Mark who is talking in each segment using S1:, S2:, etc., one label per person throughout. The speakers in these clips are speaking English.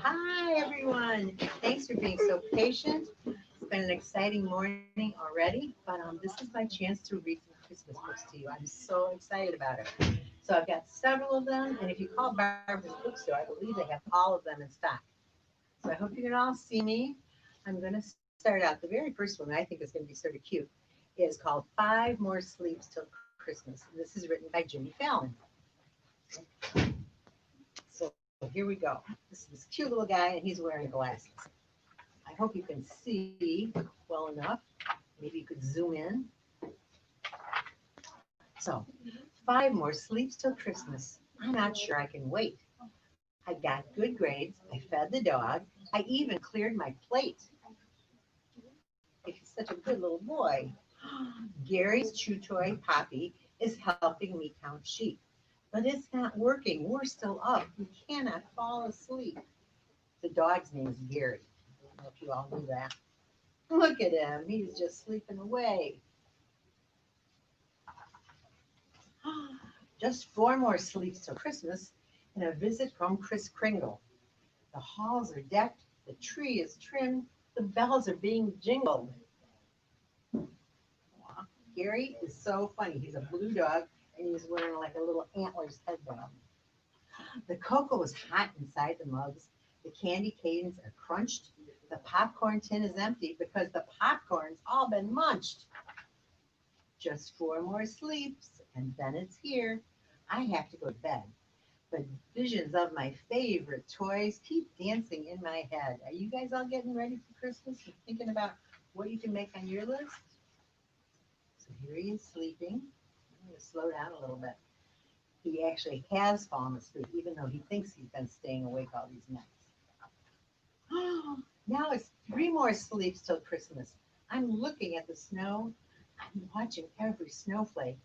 S1: Hi, everyone. Thanks for being so patient. It's been an exciting morning already, but this is my chance to read some Christmas books to you. I'm so excited about it. So I've got several of them, and if you call Barbara's Bookstore, I believe they have all of them in stock. So I hope you can all see me. I'm going to start out. The very first one I think is going to be sort of cute is called Five More Sleeps Till Christmas. And this is written by Jimmy Fallon. So here we go. This is this cute little guy, and he's wearing glasses. I hope you can see well enough. Maybe you could zoom in. So, five more sleeps till Christmas. I'm not sure I can wait. I got good grades. I fed the dog. I even cleared my plate. He's such a good little boy. Gary's chew toy, Poppy, is helping me count sheep. But it's not working. We're still up. We cannot fall asleep. The dog's name is Gary. I don't know if you all knew that. Look at him. He's just sleeping away. Just four more sleeps till Christmas and a visit from Kris Kringle. The halls are decked, the tree is trimmed, the bells are being jingled. Aw, Gary is so funny. He's a blue dog and he's wearing like a little antlers headband. The cocoa is hot inside the mugs. The candy canes are crunched. The popcorn tin is empty because the popcorn's all been munched. Just four more sleeps, and then it's here. I have to go to bed. But visions of my favorite toys keep dancing in my head. Are you guys all getting ready for Christmas and thinking about what you can make on your list? So here he is sleeping. I'm going to slow down a little bit. He actually has fallen asleep, even though he thinks he's been staying awake all these nights. Now it's three more sleeps till Christmas. I'm looking at the snow. I'm watching every snowflake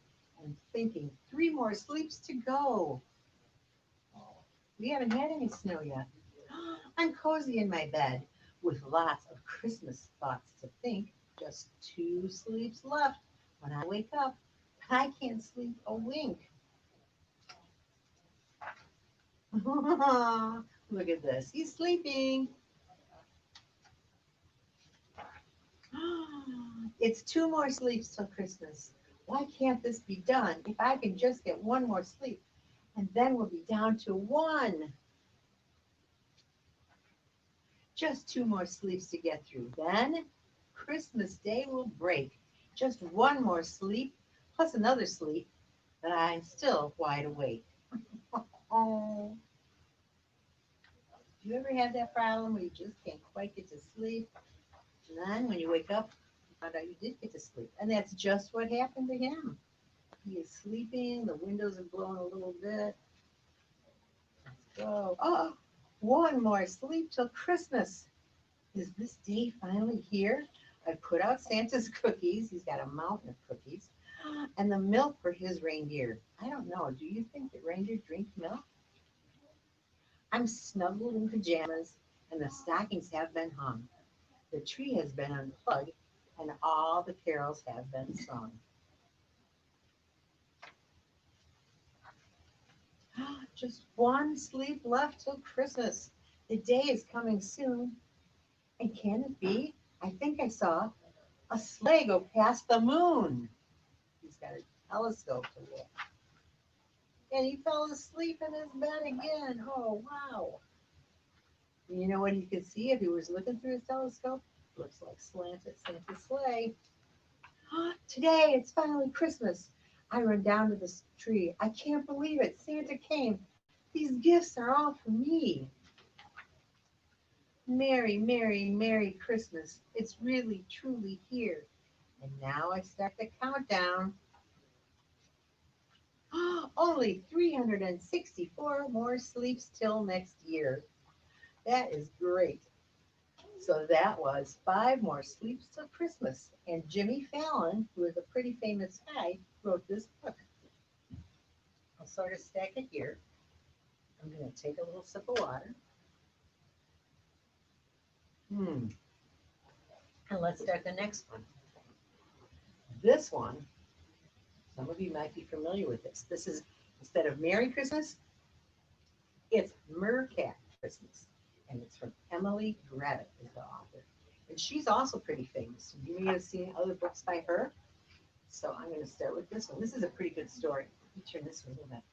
S1: and thinking, three more sleeps to go. We haven't had any snow yet. I'm cozy in my bed with lots of Christmas thoughts to think. Just two sleeps left. When I wake up, I can't sleep a wink. Look at this. He's sleeping. It's two more sleeps till Christmas. Why can't this be done? If I can just get one more sleep, and then we'll be down to one. Just two more sleeps to get through. Then Christmas Day will break. Just one more sleep, plus another sleep, but I'm still wide awake. Oh, do you ever have that problem where you just can't quite get to sleep? And then when you wake up, you found out you did get to sleep. And that's just what happened to him. He is sleeping. The windows are blowing a little bit. Let's go. Oh, one more sleep till Christmas. Is this day finally here? I put out Santa's cookies. He's got a mountain of cookies. And the milk for his reindeer. I don't know. Do you think that reindeer drink milk? I'm snuggled in pajamas, and the stockings have been hung. The tree has been unplugged, and all the carols have been sung. Just one sleep left till Christmas. The day is coming soon. And can it be? I think I saw a sleigh go past the moon. He's got a telescope to look. And he fell asleep in his bed again. Oh, wow. You know what he could see if he was looking through his telescope? Looks like slanted Santa's sleigh. Today, it's finally Christmas. I run down to this tree. I can't believe it. Santa came. These gifts are all for me. Merry, merry, merry Christmas. It's really, truly here. And now I start the countdown. Only 364 more sleeps till next year. That is great. So that was five more sleeps till Christmas. And Jimmy Fallon, who is a pretty famous guy, wrote this book. I'll sort of stack it here. I'm going to take a little sip of water. And let's start the next one. This one, some of you might be familiar with this. This is, instead of Merry Christmas, it's Mercat Christmas. and it's from Emily Gravett is the author. And she's also pretty famous. You may have seen other books by her. So I'm going to start with this one. This is a pretty good story. Let me turn this one a little bit.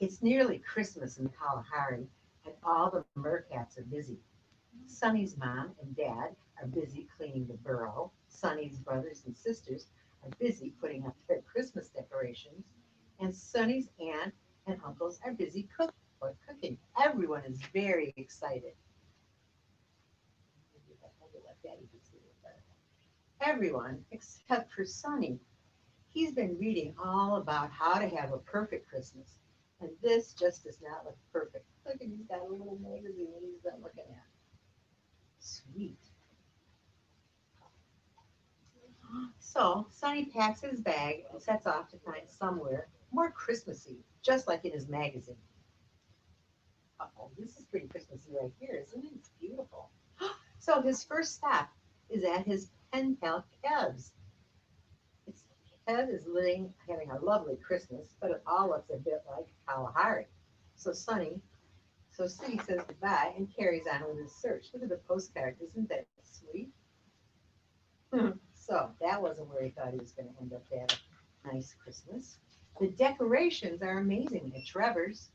S1: It's nearly Christmas in Kalahari, and all the mercats are busy. Sonny's mom and dad are busy cleaning the burrow. Sonny's brothers and sisters are busy putting up their Christmas decorations. And Sonny's aunt and uncles are busy cooking. Everyone is very excited. Everyone except for Sonny. He's been reading all about how to have a perfect Christmas. And this just does not look perfect. Look, and he's got a little magazine that he's been looking at. Sweet. So Sonny packs his bag and sets off to find somewhere more Christmassy, just like in his magazine. Oh, this is pretty Christmassy right here, isn't it? It's beautiful. So his first stop is at his pen pal Kev's. It's, Kev is having a lovely Christmas, but it all looks a bit like Kalahari. So Sonny says goodbye and carries on with his search. Look at the postcard. Isn't that sweet? So that wasn't where he thought he was going to end up having a nice Christmas. The decorations are amazing at Trevor's,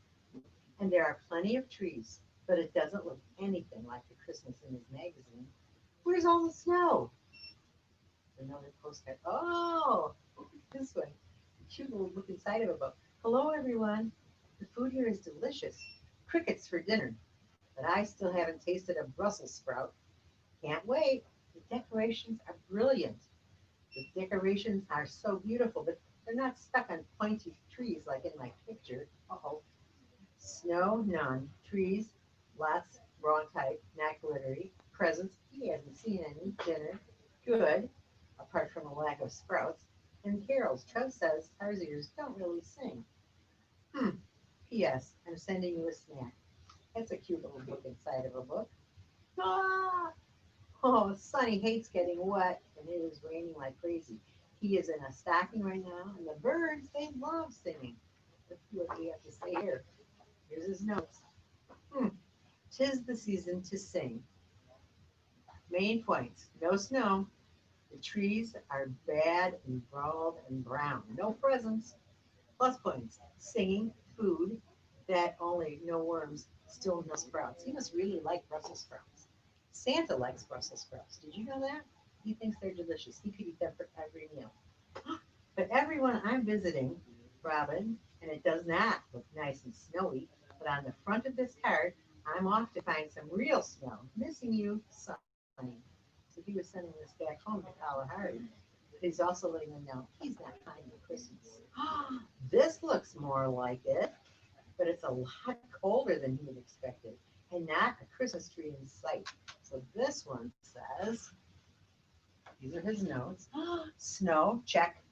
S1: and there are plenty of trees, but it doesn't look anything like the Christmas in his magazine. Where's all the snow? Another postcard. Oh, this one. Cute little look inside of a book. Hello, everyone. The food here is delicious. Crickets for dinner, but I still haven't tasted a Brussels sprout. Can't wait. The decorations are brilliant. The decorations are so beautiful, but they're not stuck on pointy trees like in my picture. Uh-oh. Snow, none. Trees, lots, wrong type, not glittery. Presents, he hasn't seen any. Dinner, good, apart from a lack of sprouts. And carols, Trev says Tarsiers don't really sing. P.S. I'm sending you a snack. That's a cute little book inside of a book. Ah! Oh, Sonny hates getting wet, and it is raining like crazy. He is in a stocking right now, and the birds, they love singing. Let's see what we have to say here. Here's his notes. 'Tis the season to sing. Main points. No snow. The trees are bad and bald and brown. No presents. Plus points. Singing, food, that only no worms, still no sprouts. He must really like Brussels sprouts. Santa likes Brussels sprouts. Did you know that? He thinks they're delicious. He could eat them for every meal. But everyone I'm visiting, Robin, and it does not look nice and snowy, but on the front of this card, I'm off to find some real snow. Missing you, Sonny. So he was sending this back home to Kalahari. But he's also letting them know he's not finding Christmas. This looks more like it, but it's a lot colder than he had expected, and not a Christmas tree in sight. So this one says, these are his notes. Snow, check.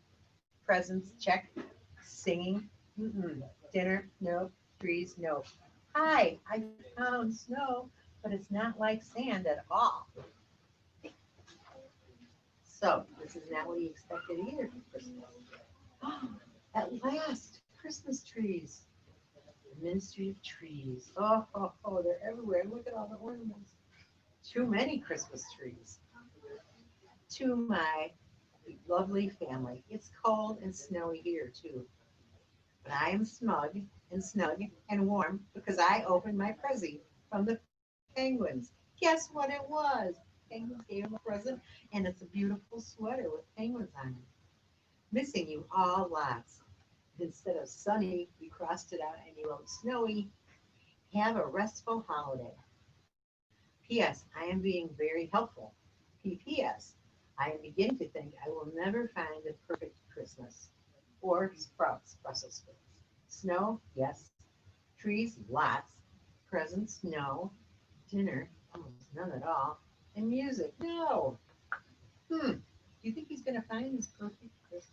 S1: Presents, check. Singing, dinner, no. Trees, no. Hi, I found snow, but it's not like sand at all. So this is not what he expected either for Christmas. At last, Christmas trees. The Ministry of Trees. They're everywhere. Look at all the ornaments. Too many Christmas trees. To my lovely family. It's cold and snowy here too, but I am snug and warm because I opened my present from the penguins. Guess what it was? Penguins gave him a present, and it's a beautiful sweater with penguins on it. Missing you all lots. Instead of sunny, we crossed it out and you wrote snowy. Have a restful holiday. P.S. I am being very helpful. P.P.S. I am beginning to think I will never find the perfect Christmas. Or sprouts, Brussels sprouts. Snow, yes. Trees, lots. Presents, no. Dinner, almost none at all. And music, no. Do you think he's going to find his perfect Christmas?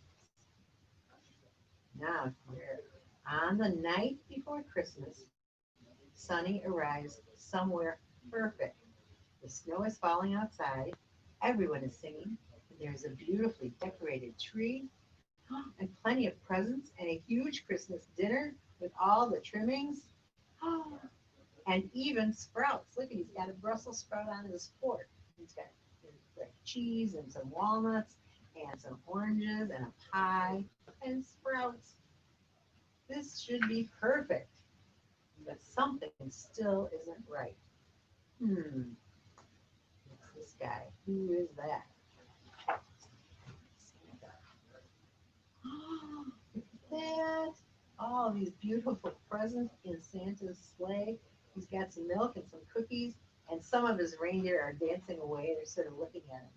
S1: Now, on the night before Christmas, Sonny arrives somewhere perfect. The snow is falling outside. Everyone is singing. And there's a beautifully decorated tree and plenty of presents and a huge Christmas dinner with all the trimmings. and even sprouts. Look, he's got a Brussels sprout on his fork. He's got cheese and some walnuts and some oranges and a pie and sprouts. This should be perfect, but something still isn't right. Hmm, it's this guy. Who is that? Look at that. All these beautiful presents in Santa's sleigh. He's got some milk and some cookies, and some of his reindeer are dancing away. They're sort of looking at him.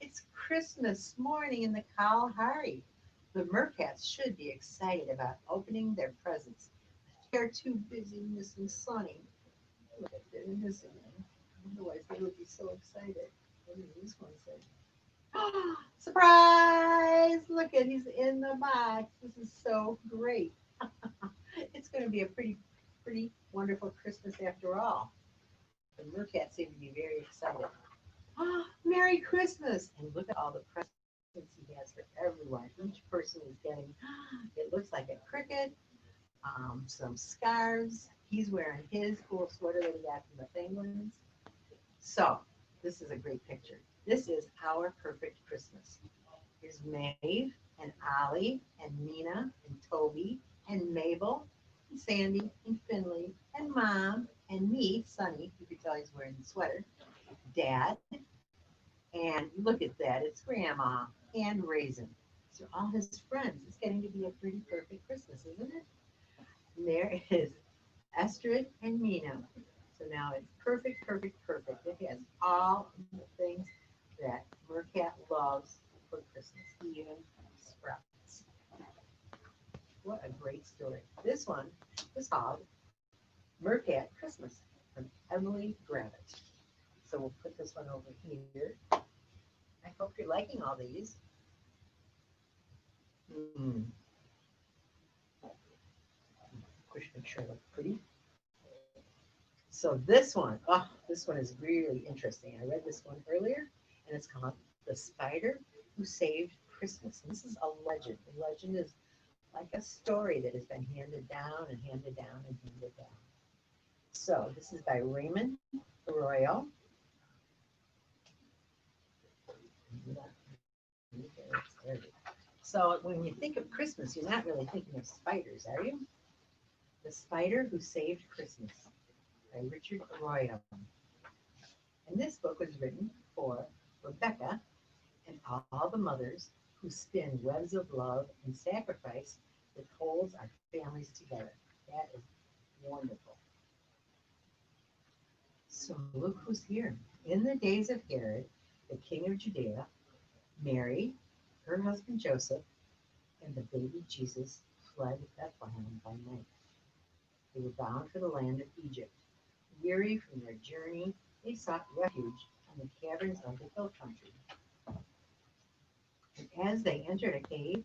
S1: It's Christmas morning in the Kalahari. The Mercats should be excited about opening their presents. They're too busy missing Sonny. Look at they're missing him. Otherwise, they would be so excited. What does this one say? Surprise! Look at he's in the box. This is so great. It's going to be a pretty wonderful Christmas after all. The Mercats seem to be very excited. Merry Christmas! And look at all the presents he has for everyone. Each person is getting, it looks like a cricket, some scarves. He's wearing his cool sweater that he got from the penguins. So, this is a great picture. This is our perfect Christmas. Here's Maeve and Ollie and Mina and Toby and Mabel and Sandy and Finley and Mom and me, Sonny. You can tell he's wearing the sweater. Dad, and look at that, it's Grandma and Raisin. So all his friends. It's getting to be a pretty perfect Christmas, isn't it? And there is Estrid and Mina. So now it's perfect, perfect, perfect. It has all the things that Mercat loves for Christmas, even sprouts. What a great story. This one is called Mercat Christmas from Emily Gravett. So we'll put this one over here. I hope you're liking all these. Mm. Push, make sure I look pretty. So this one is really interesting. I read this one earlier, and it's called The Spider Who Saved Christmas. And this is a legend. The legend is like a story that has been handed down and handed down and handed down. So this is by Raymond Arroyo. So when you think of Christmas, you're not really thinking of spiders, are you? The Spider Who Saved Christmas by Richard Arroyo. And this book was written for Rebecca and all the mothers who spin webs of love and sacrifice that holds our families together. That is wonderful. So look who's here. In the days of Herod, the king of Judea, Mary, her husband Joseph, and the baby Jesus fled Bethlehem by night. They were bound for the land of Egypt. Weary from their journey, they sought refuge in the caverns of the hill country. And as they entered a cave,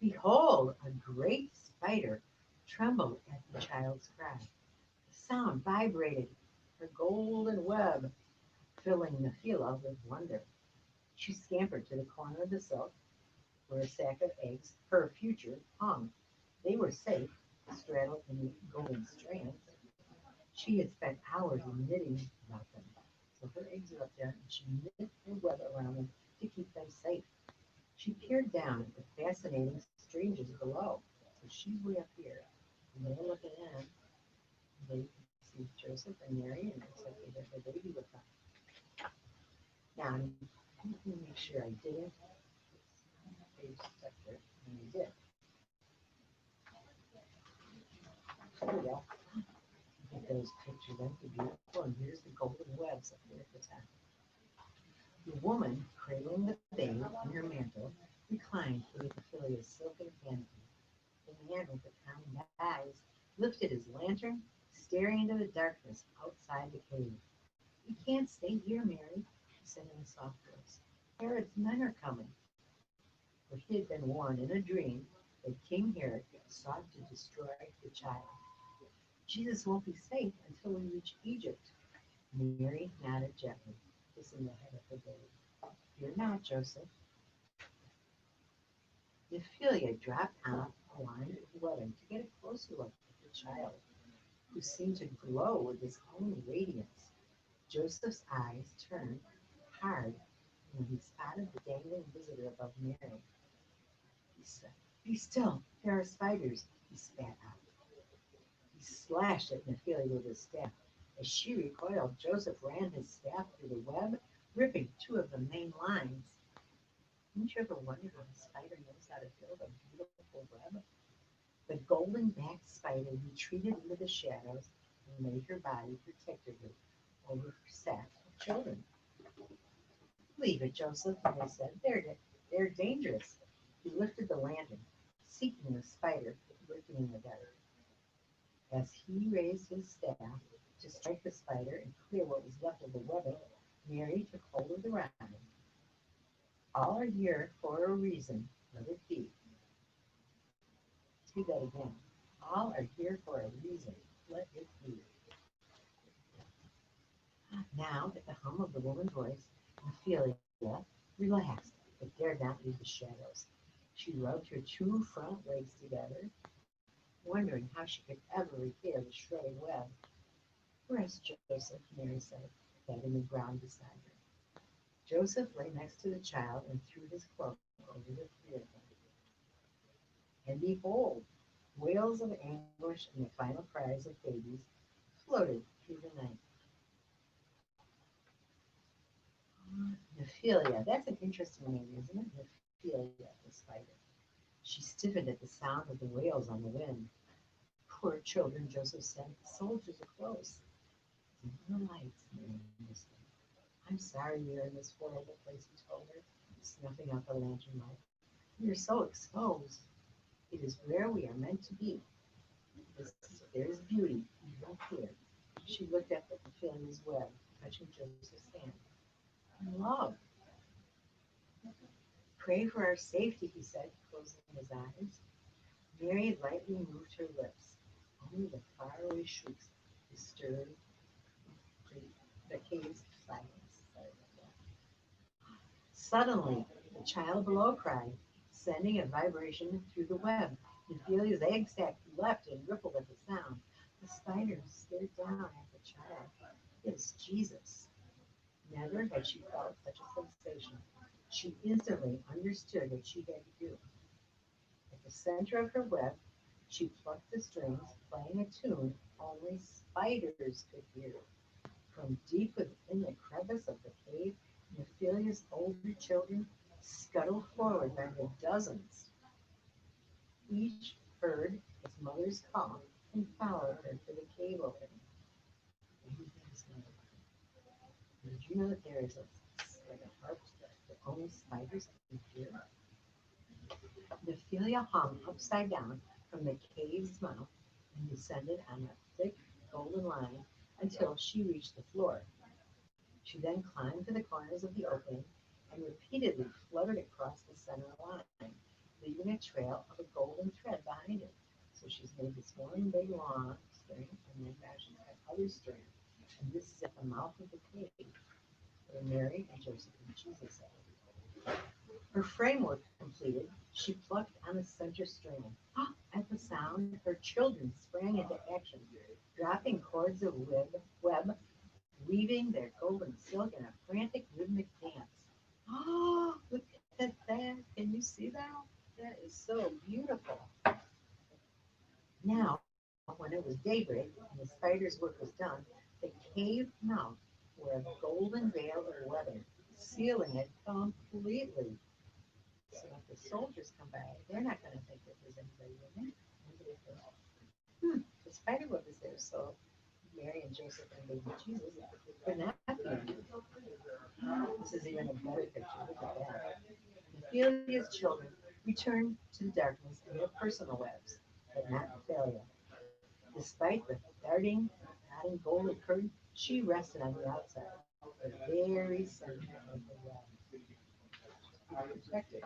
S1: behold, a great spider trembled at the child's cry. The sound vibrated, her golden web filling Nephila with wonder. She scampered to the corner of the silk where a sack of eggs, her future, hung. They were safe, straddled in the golden strands. She had spent hours in knitting about them. So her eggs are up there, and she knit her web around them to keep them safe. She peered down at the fascinating strangers below. So she's way up here, and they're looking in. And they can see Joseph and Mary, and it looks like they have their baby with them. Now, let me make sure I didn't. Page stuck there, and I did. There we go. Get those pictures empty beautiful, and here's the golden webs up there at the top. The woman, cradling the babe in her mantle, reclined beneath Ophelia's silken canopy. The man with the kind eyes lifted his lantern, staring into the darkness outside the cave. "You can't stay here, Mary," she said in a soft voice. "Herod's men are coming." For he had been warned in a dream that King Herod sought to destroy the child. "Jesus won't be safe until we reach Egypt." Mary nodded gently, kissing the head of her babe. "Fear not, Joseph." Ophelia dropped on a line of webbing to get a closer look at the child. who seemed to glow with his own radiance. Joseph's eyes turned hard when he spotted the dangling visitor above Mary. He said, "Be still, there are spiders," he spat out. He slashed at Nephilia with his staff. As she recoiled, Joseph ran his staff through the web, ripping two of the main lines. Didn't you ever wonder how a spider knows how to build a beautiful web? The golden-backed spider retreated into the shadows and laid her body protectively over her sack of children. "Leave it, Joseph," they said. They're dangerous." He lifted the lantern, seeking the spider lurking in the dark. As he raised his staff to strike the spider and clear what was left of the webbing, Mary took hold of the rhyme. "All are here for a reason. Let it be." Do that again. "All are here for a reason. Let it be." Now, at the hum of the woman's voice, Ophelia relaxed, but dared not leave the shadows. She rubbed her two front legs together, wondering how she could ever repair the shredded web. "Rest, Joseph," Mary said, patting the ground beside her. Joseph lay next to the child and threw his cloak over the three of them. And behold, wails of anguish and the final cries of babies floated through the night. Nephilia, that's an interesting name, isn't it? Nephilia, the spider. She stiffened at the sound of the wails on the wind. "Poor children," Joseph said. "The soldiers are close." "No lights," Mary whispered. "I'm sorry we are in this horrible place," he told her, snuffing out the lantern light. "We are so exposed. It is where we are meant to be. There's beauty even here." She looked up at Nephilia's web, touching Joseph's hand. "Love. Pray for our safety," he said, closing his eyes. Mary lightly moved her lips. Only the faraway shrieks disturbed the cave's silence. Suddenly, the child below cried, sending a vibration through the web. Ophelia's egg sac leapt and rippled at the sound. The spider stared down at the child. It was Jesus. Never had she felt such a sensation. She instantly understood what she had to do. At the center of her web, she plucked the strings, playing a tune only spiders could hear. From deep within the crevice of the cave, Nephilia's older children scuttled forward by the dozens. Each heard its mother's call and followed her to the cave opening. Did you know that there is like a harp that only spiders can hear? Nephilia hung upside down from the cave's mouth and descended on a thick golden line until she reached the floor. She then climbed to the corners of the opening and repeatedly fluttered across the center line, leaving a trail of a golden thread behind her. So she's made this one big long string, and then now she's got other string. And this is at the mouth of the cave where Mary and Joseph and Jesus are. Her framework completed, she plucked on the center strand. At the sound, her children sprang into action, dropping cords of web, weaving their golden silk in a frantic rhythmic dance. Look at that. Can you see that? That is so beautiful. Now, when it was daybreak and the spider's work was done, the cave mouth wore a golden veil of webbing, sealing it completely. So if the soldiers come by, they're not going to think that there's anybody in there. Nobody the spider web is there, so Mary and Joseph and baby Jesus could not be in there. This is even a better picture. Look at that. Ophelia's children returned to the darkness in their personal webs, but not Ophelia. Despite the nodding golden curtain, she rested on the outside, the very center of the web, protected.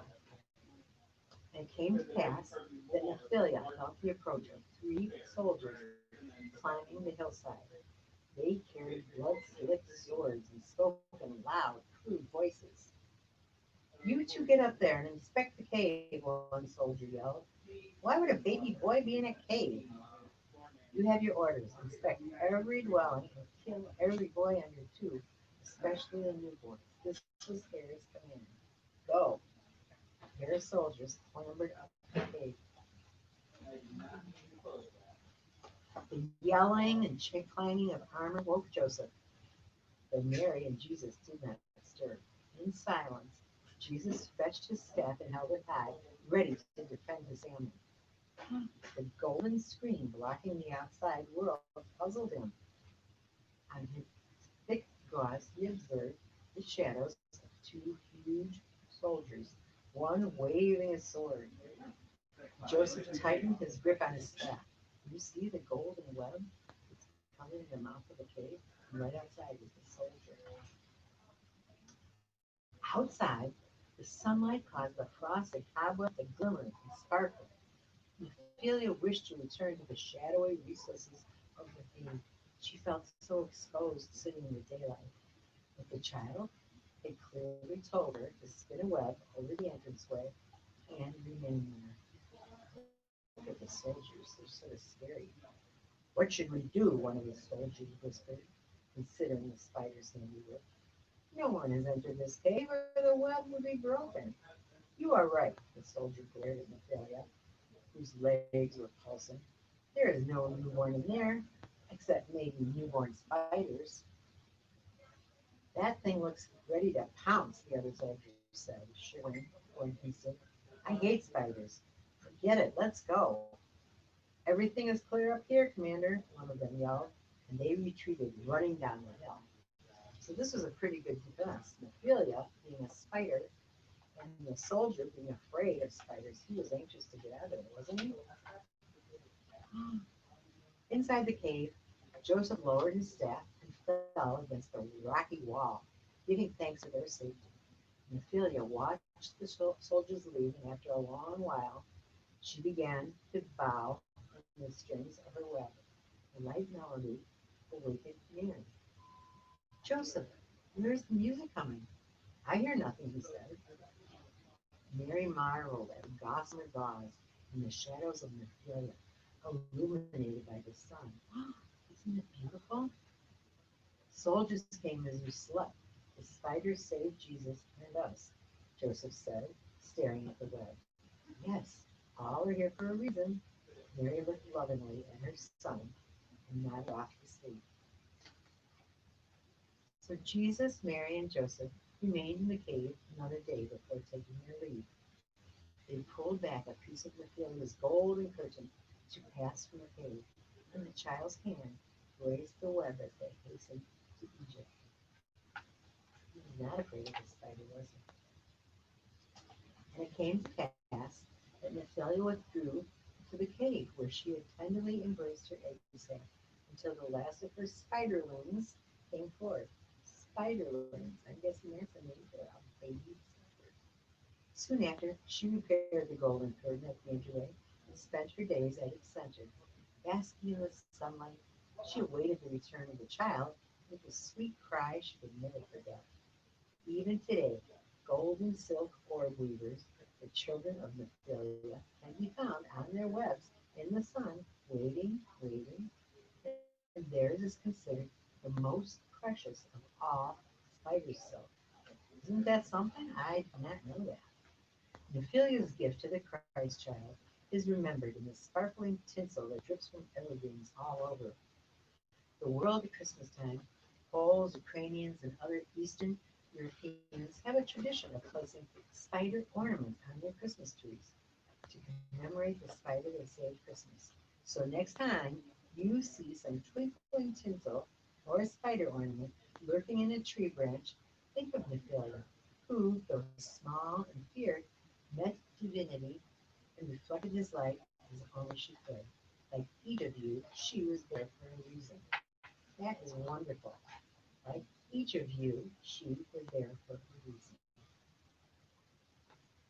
S1: And it came to pass that Ophelia felt the approach of three soldiers climbing the hillside. They carried blood-slicked swords and spoke in loud, crude voices. "You two get up there and inspect the cave," one soldier yelled. "Why would a baby boy be in a cave?" You have your orders. Inspect every dwelling and kill every boy under 2, especially the newborns. This was Harry's command. Go. Harry's soldiers clambered up the cave. The yelling and clanging of armor woke Joseph, but Mary and Jesus did not stir. In silence, Jesus stretched his staff and held it high, ready to defend his family. The golden screen blocking the outside world puzzled him. On his thick gauze, he observed the shadows of 2 huge soldiers, one waving a sword. Joseph tightened his grip on his staff. You see the golden web? It's coming in the mouth of the cave, and right outside is the soldier. Outside, the sunlight caused the frosted cobweb to glimmer and sparkle. Ophelia wished to return to the shadowy recesses of the cave. She felt so exposed sitting in the daylight. But the child had clearly told her to spin a web over the entranceway and remain there. Look at the soldiers, they're sort of scary. What should we do? One of the soldiers whispered, considering the spider's handiwork. No one has entered this cave, or the web would be broken. You are right, the soldier glared at Ophelia, whose legs were pulsing. There is no newborn in there, except maybe newborn spiders. That thing looks ready to pounce, the other soldier said, shivering when he said, I hate spiders. Forget it, let's go. Everything is clear up here, Commander, one of them yelled, and they retreated, running down the hill. So this was a pretty good defense. Ophelia, being a spider, and the soldier being afraid of spiders, he was anxious to get out of there, wasn't he? Inside the cave, Joseph lowered his staff and fell against a rocky wall, giving thanks for their safety. And Ophelia watched the soldiers leave, and after a long while, she began to bow in the strings of her web. A light melody awakened Mary. Joseph, where's the music coming? I hear nothing, he said. Mary marveled at the gossamer gauze and the shadows of Ophelia, illuminated by the sun. Isn't it beautiful? Soldiers came as you slept. The spiders saved Jesus and us, Joseph said, staring at the web. Yes, all are here for a reason. Mary looked lovingly at her son and nodded off to sleep. So Jesus, Mary, and Joseph remained in the cave another day before taking their leave. They pulled back a piece of Ophelia's golden curtain to pass from the cave, and the child's hand raised the web as they hastened to Egypt. He was not afraid of the spider, was he? And it came to pass that Ophelia withdrew to the cave, where she had tenderly embraced her egg sac until the last of her spiderlings came forth. Spiderlings, I'm guessing that's a name for a baby spider. Soon after, she repaired the golden curtain at the entryway and spent her days at its center. Basking in the sunlight, she awaited the return of the child with a sweet cry she could never forget. Even today, golden silk orb weavers, the children of Nephilia, can be found on their webs in the sun, waiting, waiting, and theirs is considered the most precious of all spider silk. Isn't that something? I did not know that. Nephilia's gift to the Christ child is remembered in the sparkling tinsel that drips from evergreens all over. The world at Christmas time, Poles, Ukrainians, and other Eastern Europeans have a tradition of placing spider ornaments on their Christmas trees to commemorate the spider that saved Christmas. So next time you see some twinkling tinsel or a spider ornament lurking in a tree branch, think of Nephilia, who, though small and fierce, met divinity and reflected his light as only she could. Like each of you, she was there for a reason. That is wonderful. Like each of you, she was there for a reason.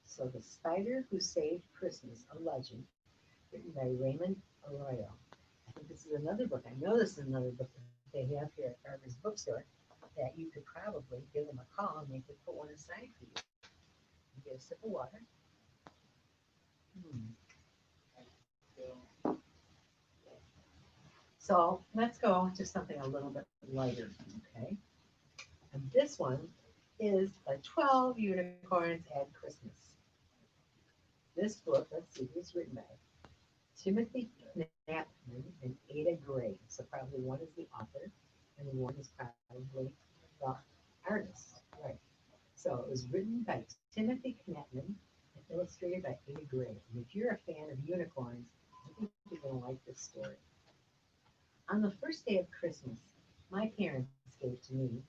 S1: So The Spider Who Saved Christmas, a legend, written by Raymond Arroyo. I think this is another book. I know this is another book that they have here at Farmer's Bookstore that you could probably give them a call and they could put one aside for you. You get a sip of water. Hmm. So let's go to something a little bit lighter, okay? And this one is the 12 Unicorns at Christmas. This book, let's see, who's written by Timothy Knapman and Ada Gray. So probably one is the author and one is probably the artist. Right. So it was written by Timothy Knapman and illustrated by Ada Gray. And if you're a fan of unicorns, I think you're going to like this story. On the first day of Christmas, my parents gave to me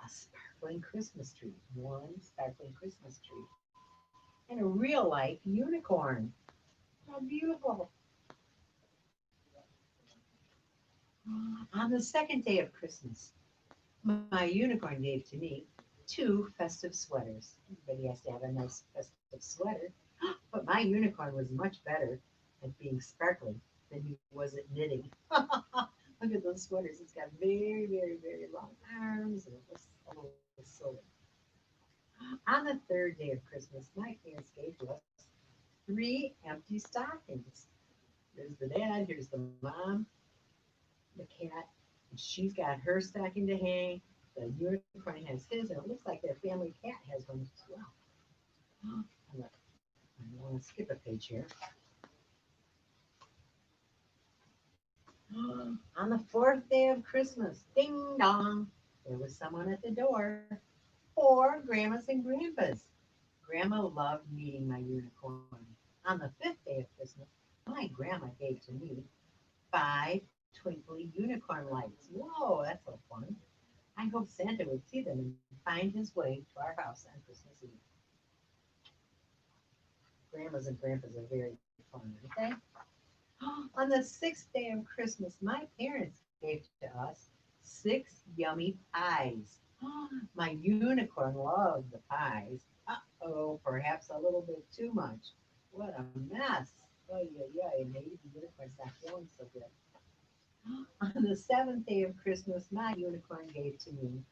S1: a sparkling Christmas tree, one sparkling Christmas tree, and a real life unicorn. How beautiful. On the second day of Christmas, my unicorn gave to me two festive sweaters. Everybody has to have a nice festive sweater. But my unicorn was much better at being sparkly than he was at knitting. Look at those sweaters. It's got very, very, very long arms and it looks a little silly. On the third day of Christmas, my parents gave to us three empty stockings. There's the dad, here's the mom, the cat, and she's got her stocking to hang. The unicorn has his, and it looks like their family cat has one as well. I want to skip a page here. On the fourth day of Christmas, ding dong, there was someone at the door. Four grandmas and grandpas. Grandma loved meeting my unicorn. On the fifth day of Christmas, my grandma gave to me five twinkly unicorn lights. Whoa, that's so fun. I hope Santa would see them and find his way to our house on Christmas Eve. Grandmas and grandpas are very fun, aren't they? On the sixth day of Christmas, my parents gave to us six yummy pies. My unicorn loved the pies. Uh-oh, perhaps a little bit too much. What a mess. Oh, yeah, yeah, maybe the unicorn's not feeling so good. On the seventh day of Christmas, my unicorn gave to me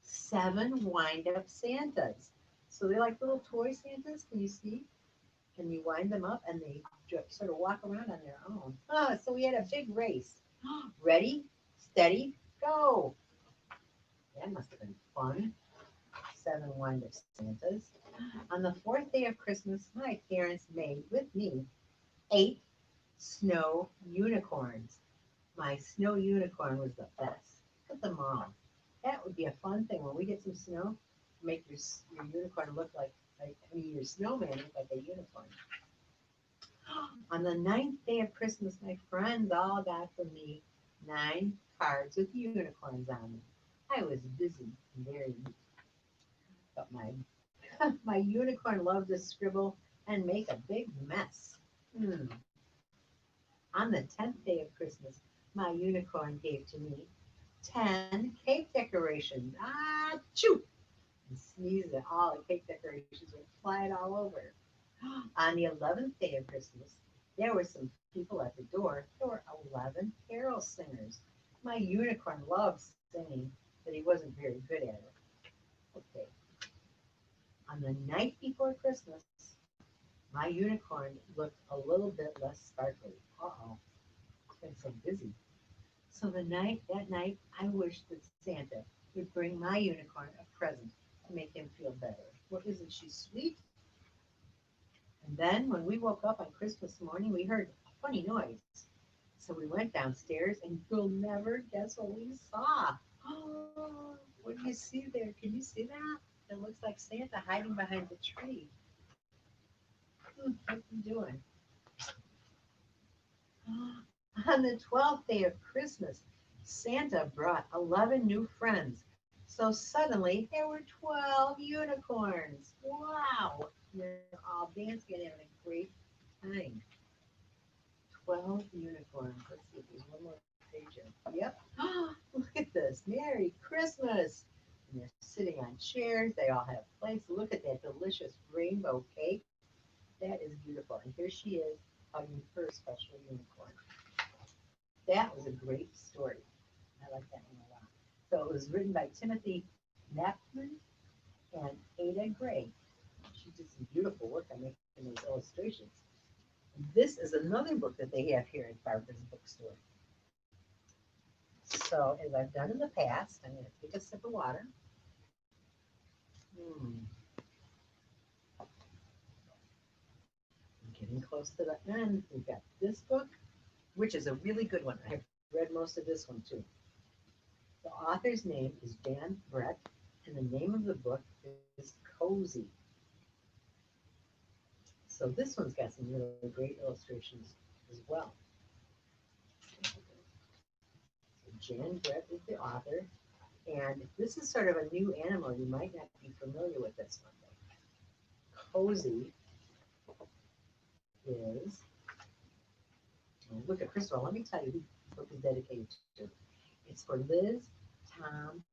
S1: seven wind-up Santas. So they're like little toy Santas. Can you see? And you wind them up and they sort of walk around on their own. So we had a big race. Ready, steady, go. That must have been fun. Seven wind-up Santas. On the fourth day of Christmas, my parents made with me eight snow unicorns. My snow unicorn was the best. Look at them all. That would be a fun thing when we get some snow. Make your unicorn look like I mean your snowman look like a unicorn. On the ninth day of Christmas, my friends all got from me nine cards with unicorns on them. I was busy and very neat, but my my unicorn loved to scribble and make a big mess. Hmm. On the 10th day of Christmas, my unicorn gave to me 10 cake decorations. Ah, choo! And sneezed and all the cake decorations were flying all over. On the 11th day of Christmas, there were some people at the door. There were 11 carol singers. My unicorn loved singing, but he wasn't very good at it. Okay. On the night before Christmas, my unicorn looked a little bit less sparkly. Uh-oh, it's been so busy. So that night, I wished that Santa would bring my unicorn a present to make him feel better. Well, isn't she sweet? And then when we woke up on Christmas morning, we heard a funny noise. So we went downstairs, and you'll never guess what we saw. Oh, what do you see there? Can you see that? It looks like Santa hiding behind the tree. What's he doing? On the 12th day of Christmas, Santa brought 11 new friends. So suddenly there were 12 unicorns. Wow! They're all dancing and having a great time. 12 unicorns. Let's see if there's one more page here. Yep. Look at this. Merry Christmas. And they're sitting on chairs. They all have plates. Look at that delicious rainbow cake. That is beautiful. And here she is hugging her special unicorn. That was a great story. I like that one a lot. So it was written by Timothy Knapman and Ada Gray. She did some beautiful work on making those illustrations. And this is another book that they have here at Barbara's Bookstore. So as I've done in the past, I'm going to take a sip of water. Mm, I'm getting close to the end. We've got this book, which is a really good one. I've read most of this one too. The author's name is Dan Brett, and the name of the book is Cozy. So this one's got some really great illustrations as well. So Jan Brett is the author, and this is sort of a new animal. You might not be familiar with this one. Cozy is, look at, first of all, let me tell you who the book is dedicated to. It's for Liz, Tom,